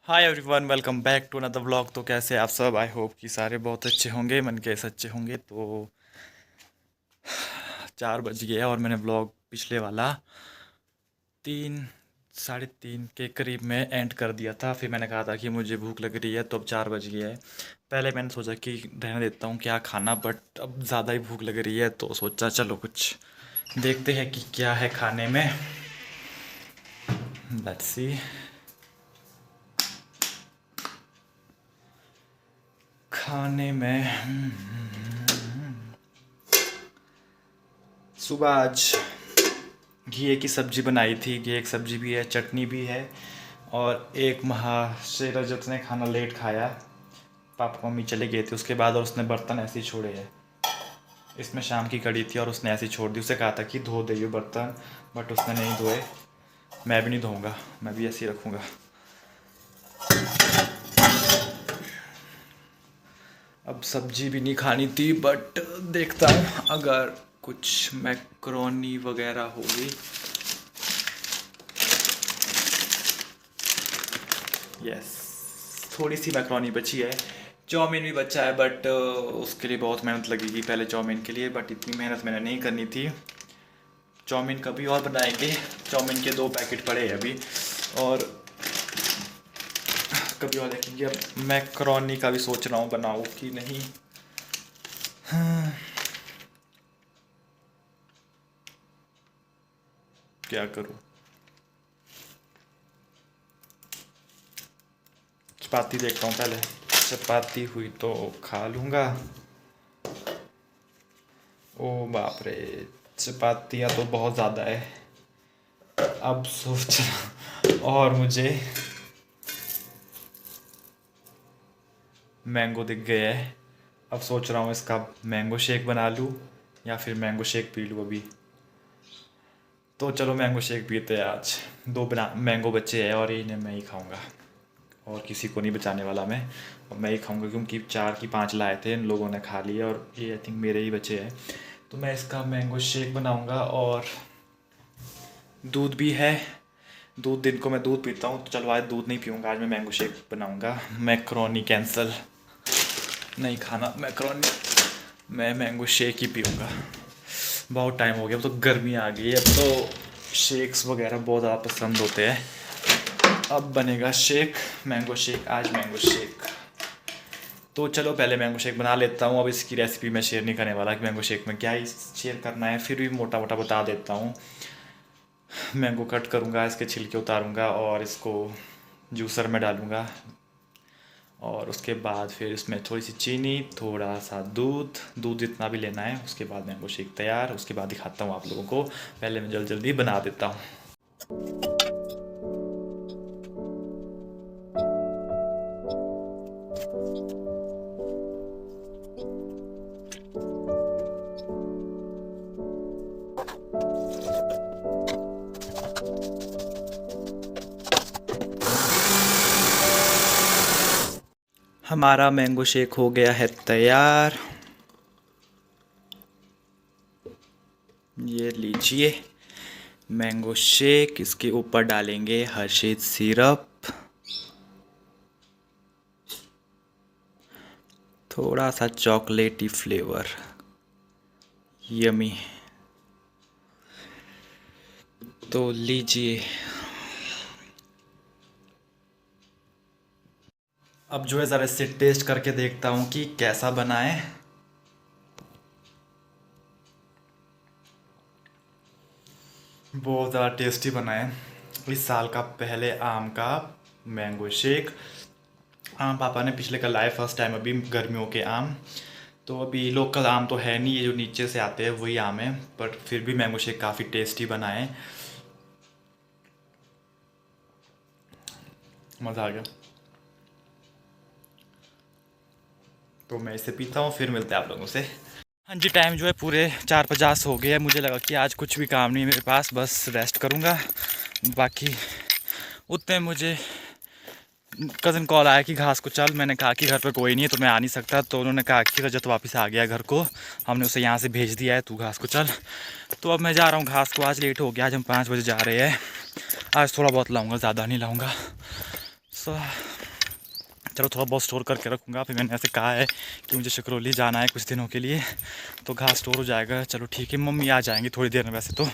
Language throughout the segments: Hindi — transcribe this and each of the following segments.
Hi everyone, welcome back to another vlog. तो कैसे आप सब? आई होप कि सारे बहुत अच्छे होंगे, मन के सच्चे होंगे। तो 4 बज गया और मैंने व्लॉग पिछले वाला 3 साढ़े 3 के करीब में एंड कर दिया था। फिर मैंने कहा था कि मुझे भूख लग रही है, तो अब 4 बज गया है। पहले मैंने सोचा कि रहने देता हूँ क्या खाना, बट अब ज़्यादा ही भूख लग रही है, तो सोचा चलो कुछ देखते हैं कि क्या है खाने में। Let's see. खाने में सुबह आज घिए की सब्ज़ी बनाई थी। घिए की सब्ज़ी भी है, चटनी भी है। और एक महाशय रजत ने खाना लेट खाया, पापा मम्मी चले गए थे उसके बाद, और उसने बर्तन ऐसे ही छोड़े हैं। इसमें शाम की कड़ी थी और उसने ऐसे ही छोड़ दी। उसे कहा था कि धो दे ये बर्तन, बट उसने नहीं धोए। मैं भी नहीं धोऊंगा, मैं भी ऐसे ही रखूँगा। अब सब्जी भी नहीं खानी थी, बट देखता हूँ अगर कुछ मैक्रोनी वगैरह होगी। यस, थोड़ी सी मैक्रोनी बची है। चाउमीन भी बचा है, बट उसके लिए बहुत मेहनत लगेगी पहले चाउमीन के लिए, बट इतनी मेहनत मैंने नहीं करनी थी। चाउमीन कभी और बनाएंगे। चाउमीन के 2 पैकेट पड़े हैं अभी, और कभी और देखेंगे। अब मैक्रोनी का भी सोच रहा हूँ बनाऊँ कि नहीं। हाँ, क्या करूँ। चपाती देखता हूँ पहले, चपाती हुई तो खा लूँगा। ओ बाप रे, चपातियाँ तो बहुत ज़्यादा है। अब सोच रहा, और मुझे मैंगो दिख गया है। अब सोच रहा हूँ इसका मैंगो शेक बना लूँ या फिर मैंगो शेक पी लूँ अभी। तो चलो मैंगो शेक पीते हैं आज। 2 मैंगो बचे हैं और इन्हें मैं ही खाऊंगा, और किसी को नहीं बचाने वाला मैं। और मैं ही खाऊंगा, क्योंकि 4 की 5 लाए थे, इन लोगों ने खा लिए और ये आई थिंक मेरे ही बचे हैं। तो मैं इसका मैंगो शेक बनाऊंगा। और दूध भी है। दूध, दिन को मैं दूध पीता हूँ, तो चलो आज दूध नहीं पीऊँगा, आज मैं मैंगो शेक बनाऊँगा। मैक्रोनी कैंसल, नहीं खाना मैक्रोनी, मैं मैंगो शेक ही पीऊँगा। बहुत टाइम हो गया, अब तो गर्मी आ गई है, अब तो शेक्स वगैरह बहुत ज़्यादा पसंद होते हैं। अब बनेगा शेक, मैंगो शेक, आज मैंगो शेक। तो चलो पहले मैंगो शेक बना लेता हूँ। अब इसकी रेसिपी मैं शेयर नहीं करने वाला कि मैंगो शेक में क्या ही शेयर करना है, फिर भी मोटा मोटा बता देता हूँ। मैंगो कट करूँगा, इसके छिलके उतारूँगा और इसको जूसर में डालूँगा। और उसके बाद फिर इसमें थोड़ी सी चीनी, थोड़ा सा दूध, दूध जितना भी लेना है। उसके बाद मैंगो शेक तैयार। उसके बाद दिखाता हूँ आप लोगों को। पहले मैं जल्दी जल्दी बना देता हूँ। हमारा मैंगो शेक हो गया है तैयार। ये लीजिए मैंगो शेक। इसके ऊपर डालेंगे हर्शीज सिरप, थोड़ा सा चॉकलेटी फ्लेवर, यमी। तो लीजिए। अब जो है ज़रा इससे टेस्ट करके देखता हूँ कि कैसा बना है। बहुत ज़्यादा टेस्टी बना है। इस साल का पहले आम का मैंगो शेक। आम पापा ने पिछले कल लाए फर्स्ट टाइम, अभी गर्मियों के आम। तो अभी लोकल आम तो है नहीं, ये जो नीचे से आते हैं वही आम है, बट फिर भी मैंगो शेक काफ़ी टेस्टी बना है। मज़ा आ गया। तो मैं इसे पीता हूँ, फिर मिलते हैं आप लोगों से। हाँ जी, टाइम जो है पूरे 4:50 हो गए हैं। मुझे लगा कि आज कुछ भी काम नहीं है मेरे पास, बस रेस्ट करूँगा। बाकी उतने मुझे कज़न कॉल आया कि घास को चल। मैंने कहा कि घर पे कोई नहीं है तो मैं आ नहीं सकता। तो उन्होंने कहा कि रजत वापस आ गया घर को, हमने उसे यहाँ से भेज दिया है, तू घास को चल। तो अब मैं जा रहा हूँ घास को। आज लेट हो गया, आज हम 5 बजे जा रहे हैं। आज थोड़ा बहुत लाऊँगा, ज़्यादा नहीं लाऊँगा। सो चलो थोड़ा बहुत स्टोर करके रखूँगा। फिर मैंने ऐसे कहा है कि मुझे शकरोली जाना है कुछ दिनों के लिए, तो घास स्टोर हो जाएगा। चलो ठीक है, मम्मी आ जाएंगी थोड़ी देर में, वैसे तो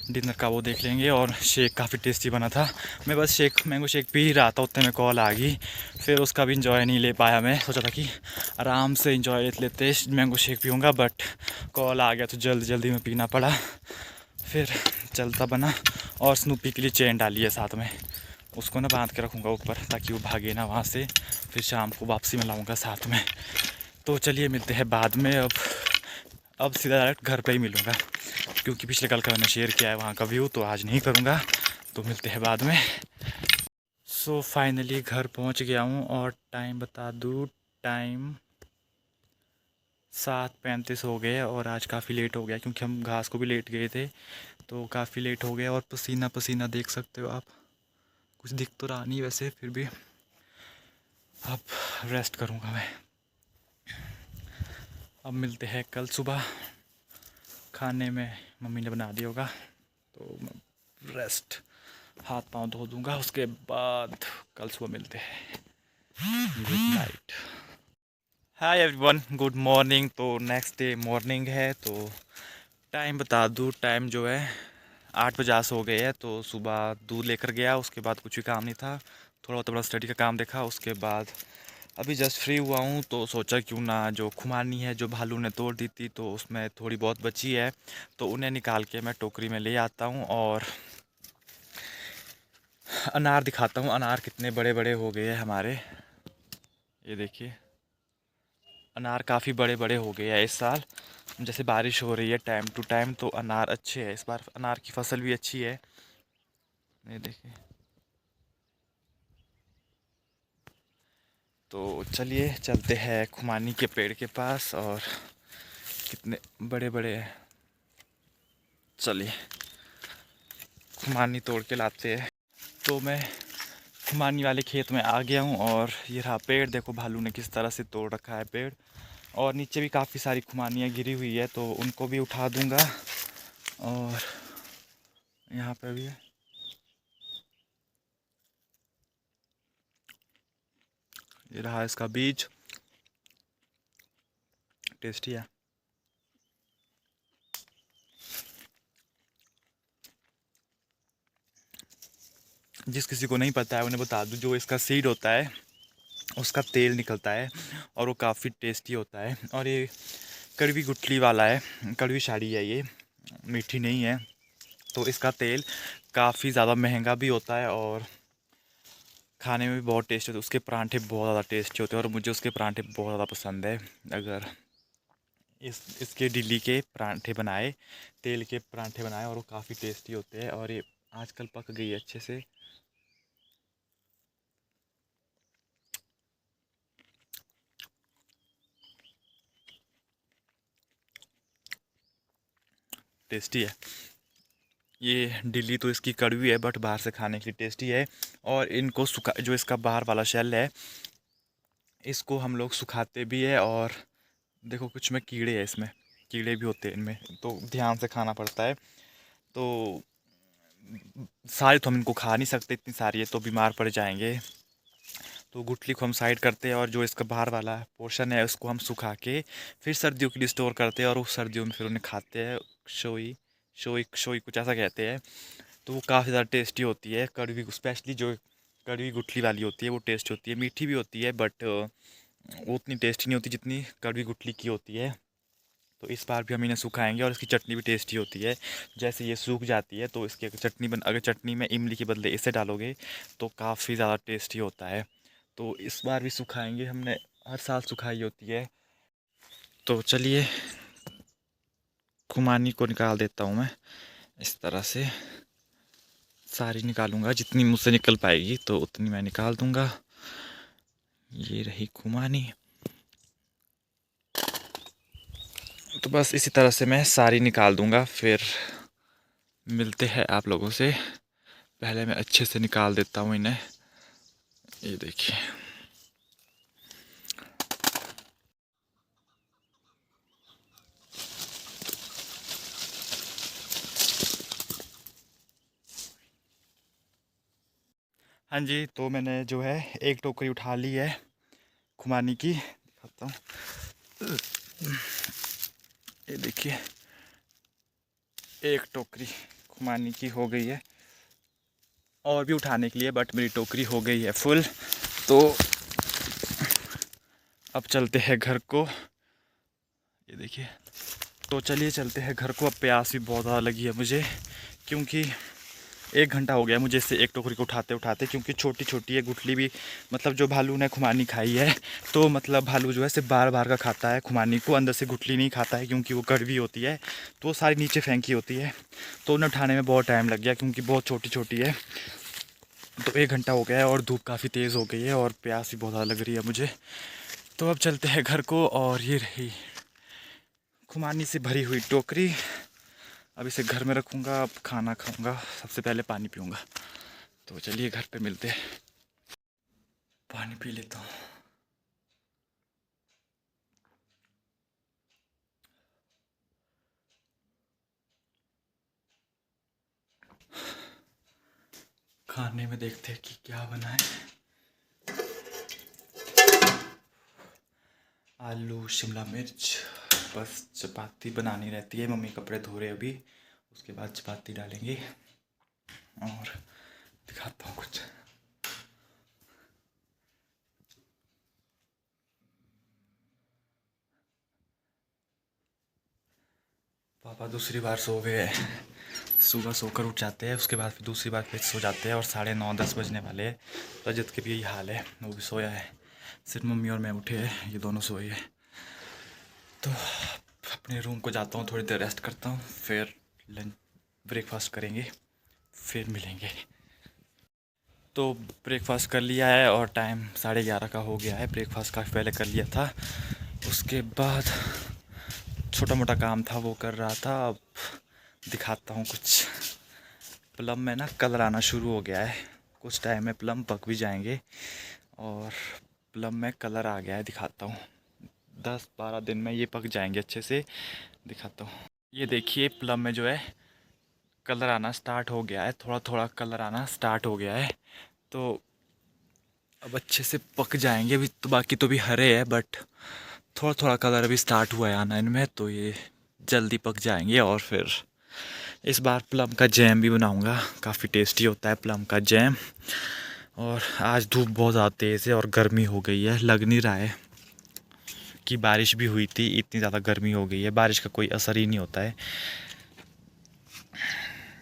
डिनर का वो देख लेंगे। और शेक काफ़ी टेस्टी बना था। मैं बस मैंगो शेक पी ही रहा था, उतने में कॉल आ गई। फिर उसका भी इंजॉय नहीं ले पाया। मैं सोचा था कि आराम से इंजॉय लेते मैंगो शेक पीऊँगा, बट कॉल आ गया तो जल्दी जल्दी में पीना पड़ा। फिर चलता बना। और स्नूपी के लिए चेन डाली है साथ में, उसको ना बांध के रखूँगा ऊपर ताकि वो भागे ना वहाँ से। फिर शाम को वापसी में लाऊँगा साथ में। तो चलिए मिलते हैं बाद में। अब सीधा डायरेक्ट घर पे ही मिलूँगा, क्योंकि पिछले कल का मैंने शेयर किया है वहाँ का व्यू, तो आज नहीं करूँगा। तो मिलते हैं बाद में। सो फाइनली घर पहुँच गया हूँ और टाइम बता दूँ, टाइम 7:35 हो गए। और आज काफ़ी लेट हो गया क्योंकि हम घास को भी लेट गए थे, तो काफ़ी लेट हो गया। और पसीना पसीना देख सकते हो आप, कुछ दिख तो रहा नहीं वैसे, फिर भी अब रेस्ट करूँगा मैं। अब मिलते हैं कल सुबह। खाने में मम्मी ने बना दिया होगा, तो रेस्ट, हाथ पांव धो दूंगा, उसके बाद कल सुबह मिलते हैं। Good night. Hi everyone, good morning. तो नेक्स्ट डे मॉर्निंग है। तो टाइम बता दूँ, टाइम जो है 8:50 हो गए है। तो सुबह दूध लेकर गया, उसके बाद कुछ भी काम नहीं था, थोड़ा बहुत अपना स्टडी का काम देखा। उसके बाद अभी जस्ट फ्री हुआ हूँ, तो सोचा क्यों ना जो खुमानी है जो भालू ने तोड़ दी थी, तो उसमें थोड़ी बहुत बची है, तो उन्हें निकाल के मैं टोकरी में ले आता हूँ। और अनार दिखाता हूँ, अनार कितने बड़े बड़े हो गए हैं हमारे। ये देखिए, अनार काफ़ी बड़े बड़े हो गए हैं इस साल। जैसे बारिश हो रही है टाइम टू टाइम, तो अनार अच्छे हैं इस बार, अनार की फसल भी अच्छी है। ये देखिए। तो चलिए चलते हैं खुमानी के पेड़ के पास, और कितने बड़े बड़े हैं। चलिए खुमानी तोड़ के लाते हैं। तो मैं खुमानी वाले खेत में आ गया हूँ, और ये रहा पेड़। देखो भालू ने किस तरह से तोड़ रखा है पेड़। और नीचे भी काफ़ी सारी खुमानियाँ गिरी हुई है, तो उनको भी उठा दूँगा। और यहाँ पे भी है। ये रहा इसका बीज, टेस्टी है। जिस किसी को नहीं पता है उन्हें बता दूँ, जो इसका सीड होता है उसका तेल निकलता है, और वो काफ़ी टेस्टी होता है। और ये कड़वी गुठली वाला है, कड़वी साड़ी है ये, मीठी नहीं है। तो इसका तेल काफ़ी ज़्यादा महंगा भी होता है, और खाने में भी बहुत टेस्टी होता है। उसके परांठे बहुत ज़्यादा टेस्टी होते हैं, और मुझे उसके परांठे बहुत ज़्यादा पसंद है। अगर इसके डिली के परांठे बनाए, तेल के परांठे बनाए, और वो काफ़ी टेस्टी होते हैं। और ये आजकल पक गई है अच्छे से। टेस्टी है। ये डिली तो इसकी कड़वी है, बट बाहर से खाने के लिए टेस्टी है। और इनको सुखा, जो इसका बाहर वाला शेल है, इसको हम लोग सुखाते भी है। और देखो कुछ में कीड़े हैं, इसमें कीड़े भी होते हैं इनमें, तो ध्यान से खाना पड़ता है। तो सारी तो हम इनको खा नहीं सकते, इतनी सारी है तो बीमार पड़ जाएंगे। तो गुठली को हम साइड करते हैं, और जो इसका बाहर वाला पोर्शन है उसको हम सुखा के फिर सर्दियों के लिए स्टोर करते हैं, और उस सर्दियों में फिर उन्हें खाते हैं। शोई शोई शोई कुछ ऐसा कहते हैं। तो वो काफ़ी ज़्यादा टेस्टी होती है। कड़वी, स्पेशली जो कड़वी गुठली वाली होती है वो टेस्टी होती है। मीठी भी होती है, बट वो उतनी टेस्टी नहीं होती जितनी कड़वी गुठली की होती है। तो इस बार भी हम इन्हें सुखाएंगे, और इसकी चटनी भी टेस्टी होती है। जैसे ये सूख जाती है, तो इसकी अगर चटनी में इमली के बदले इसे डालोगे तो काफ़ी ज़्यादा टेस्टी होता है। तो इस बार भी सुखाएंगे, हमने हर साल सुखाई होती है। तो चलिए खुमानी को निकाल देता हूँ मैं इस तरह से। सारी निकालूंगा, जितनी मुझसे निकल पाएगी तो उतनी मैं निकाल दूंगा। ये रही खुमानी। तो बस इसी तरह से मैं सारी निकाल दूंगा, फिर मिलते हैं आप लोगों से। पहले मैं अच्छे से निकाल देता हूँ इन्हें। ये देखिए, हाँ जी। तो मैंने जो है एक टोकरी उठा ली है, खुमानी की, दिखाता हूँ। ये देखिए, एक टोकरी खुमानी की हो गई है, और भी उठाने के लिए, बट मेरी टोकरी हो गई है फुल। तो अब चलते हैं घर को। ये देखिए, तो चलिए चलते हैं घर को। अब प्यास भी बहुत ज़्यादा लगी है मुझे, क्योंकि 1 घंटा हो गया मुझे इससे एक टोकरी को उठाते उठाते, क्योंकि छोटी छोटी है गुठली भी। मतलब जो भालू ने खुमानी खाई है, तो मतलब भालू जो है सिर्फ बार बार का खाता है खुमानी को, अंदर से गुठली नहीं खाता है, क्योंकि वो कड़वी होती है, तो वो सारी नीचे फेंकी होती है। तो उन्हें उठाने में बहुत टाइम लग गया, क्योंकि बहुत छोटी छोटी है। तो 1 घंटा हो गया है, और धूप काफ़ी तेज़ हो गई है, और प्यास भी बहुत ज़्यादा लग रही है मुझे। तो अब चलते हैं घर को। और ये रही खुमानी से भरी हुई टोकरी। अब इसे घर में रखूँगा, अब खाना खाऊँगा, सबसे पहले पानी पीऊँगा। तो चलिए घर पे मिलते हैं। पानी पी लेता हूँ। खाने में देखते हैं कि क्या बना है। आलू, शिमला मिर्च, बस चपाती बनानी रहती है। मम्मी कपड़े धो रहे अभी, उसके बाद चपाती डालेंगे। और दिखाता हूँ कुछ। पापा दूसरी बार सो गए हैं। सुबह सोकर उठ जाते हैं, उसके बाद फिर दूसरी बार फिर सो जाते हैं, और 9:30-10 बजने वाले हैं। रजत के भी यही हाल है, वो भी सोया है। सिर्फ मम्मी और मैं उठे हैं, ये दोनों सोए हैं। तो अपने रूम को जाता हूँ, थोड़ी देर रेस्ट करता हूँ, फिर लंच ब्रेकफास्ट करेंगे, फिर मिलेंगे। तो ब्रेकफास्ट कर लिया है, और टाइम 11:30 का हो गया है। ब्रेकफास्ट काफ़ी पहले कर लिया था। उसके बाद छोटा मोटा काम था वो कर रहा था। अब दिखाता हूँ कुछ। प्लम में ना कलर आना शुरू हो गया है, कुछ टाइम में प्लम पक भी जाएंगे, और प्लम में कलर आ गया है। दिखाता हूँ, 10-12 दिन में ये पक जाएंगे अच्छे से। दिखाता हूँ, ये देखिए प्लम में जो है कलर आना स्टार्ट हो गया है, थोड़ा थोड़ा कलर आना स्टार्ट हो गया है। तो अब अच्छे से पक जाएंगे। अभी तो बाकी तो भी हरे है, बट थोड़ा थोड़ा कलर अभी स्टार्ट हुआ है आना इनमें, तो ये जल्दी पक जाएंगे। और फिर इस बार प्लम का जैम भी बनाऊंगा, काफ़ी टेस्टी होता है प्लम का जैम। और आज धूप बहुत ज़्यादा तेज़ है, और गर्मी हो गई है। लग नहीं रहा है कि बारिश भी हुई थी, इतनी ज़्यादा गर्मी हो गई है। बारिश का कोई असर ही नहीं होता है।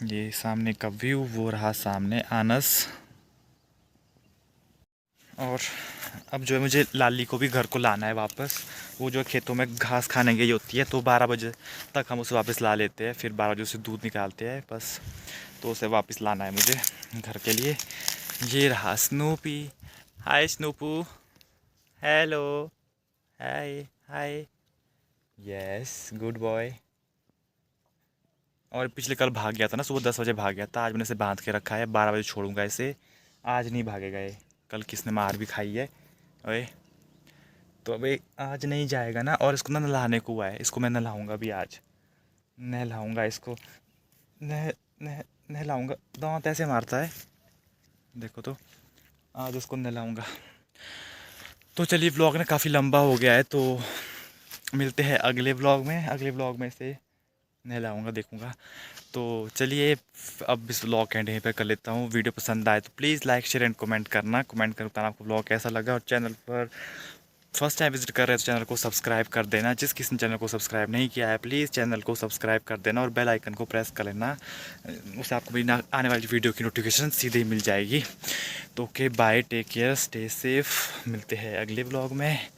ये सामने का व्यू, वो रहा सामने आनस। और अब जो है मुझे लाली को भी घर को लाना है वापस। वो जो खेतों में घास खाने गई होती है, तो 12 बजे तक हम उसे वापस ला लेते हैं। फिर 12 बजे उसे दूध निकालते हैं बस, तो उसे वापस लाना है मुझे घर के लिए। ये रहा स्नूपी। हाय स्नूपू, हेलो, हाय हाय, यस गुड बॉय। और पिछले कल भाग गया था ना, सुबह 10 बजे भाग गया था। आज मैंने इसे बांध के रखा है, 12 बजे छोड़ूंगा इसे। आज नहीं भागेगा ये, कल किसने मार भी खाई है। ओए, तो अबे आज नहीं जाएगा ना। और इसको ना नहलाने को हुआ है, इसको मैं नहलाऊंगा भी आज। नहलाऊंगा इसको, नह नह नहलाऊंगा। दांत ऐसे मारता है, देखो तो। आज उसको नहलाऊंगा। तो चलिए, व्लॉग ना काफ़ी लंबा हो गया है, तो मिलते हैं अगले व्लॉग में। अगले व्लॉग में से नहलाऊंगा, देखूंगा। तो चलिए, अब इस व्लॉग के एंड यहीं पर कर लेता हूँ। वीडियो पसंद आए तो please like, share and comment करना। कमेंट कर बताना आपको व्लॉग कैसा लगा। और चैनल पर फर्स्ट टाइम विजिट कर रहे हैं तो चैनल को सब्सक्राइब कर देना। जिस किसी ने चैनल को सब्सक्राइब नहीं किया है, प्लीज़ चैनल को सब्सक्राइब कर देना, और बेल आइकन को प्रेस कर लेना। उससे आपको मेरी आने वाली वीडियो की नोटिफिकेशन सीधे ही मिल जाएगी। तो okay, bye, take care, stay safe. मिलते हैं अगले व्लॉग में।